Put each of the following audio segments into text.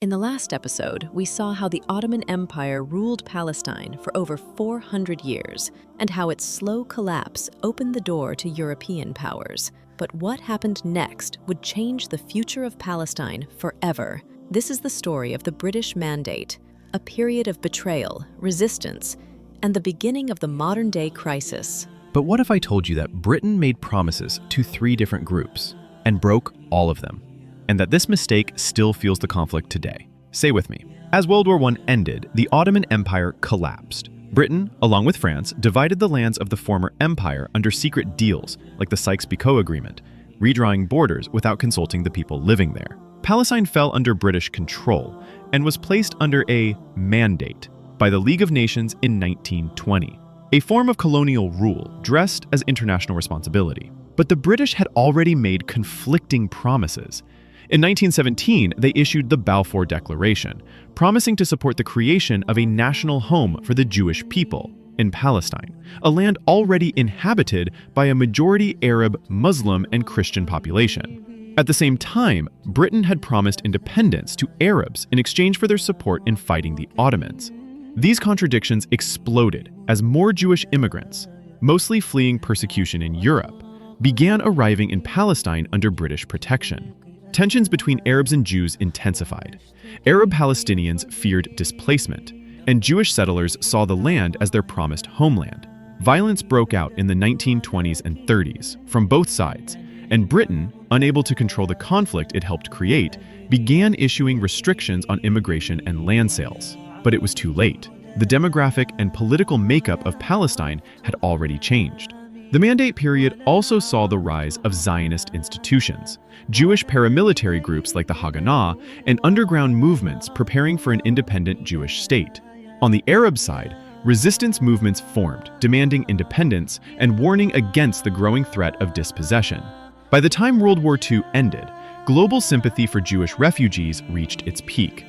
In the last episode, we saw how the Ottoman Empire ruled Palestine for over 400 years and how its slow collapse opened the door to European powers. But what happened next would change the future of Palestine forever. This is the story of the British Mandate, a period of betrayal, resistance, and the beginning of the modern-day crisis. But what if I told you that Britain made promises to 3 different groups and broke all of them? And that this mistake still fuels the conflict today. Say with me. As World War I ended, the Ottoman Empire collapsed. Britain, along with France, divided the lands of the former empire under secret deals like the Sykes-Picot Agreement, redrawing borders without consulting the people living there. Palestine fell under British control and was placed under a mandate by the League of Nations in 1920, a form of colonial rule dressed as international responsibility. But the British had already made conflicting promises. In 1917, they issued the Balfour Declaration, promising to support the creation of a national home for the Jewish people in Palestine, a land already inhabited by a majority Arab, Muslim, and Christian population. At the same time, Britain had promised independence to Arabs in exchange for their support in fighting the Ottomans. These contradictions exploded as more Jewish immigrants, mostly fleeing persecution in Europe, began arriving in Palestine under British protection. Tensions between Arabs and Jews intensified. Arab Palestinians feared displacement, and Jewish settlers saw the land as their promised homeland. Violence broke out in the 1920s and 30s from both sides, and Britain, unable to control the conflict it helped create, began issuing restrictions on immigration and land sales. But it was too late. The demographic and political makeup of Palestine had already changed. The Mandate period also saw the rise of Zionist institutions, Jewish paramilitary groups like the Haganah, and underground movements preparing for an independent Jewish state. On the Arab side, resistance movements formed, demanding independence and warning against the growing threat of dispossession. By the time World War II ended, global sympathy for Jewish refugees reached its peak.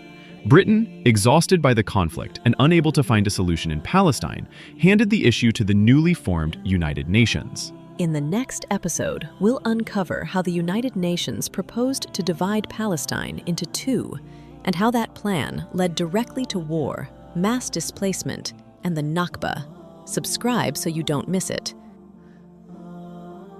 Britain, exhausted by the conflict and unable to find a solution in Palestine, handed the issue to the newly formed United Nations. In the next episode, we'll uncover how the United Nations proposed to divide Palestine into 2, and how that plan led directly to war, mass displacement, and the Nakba. Subscribe so you don't miss it.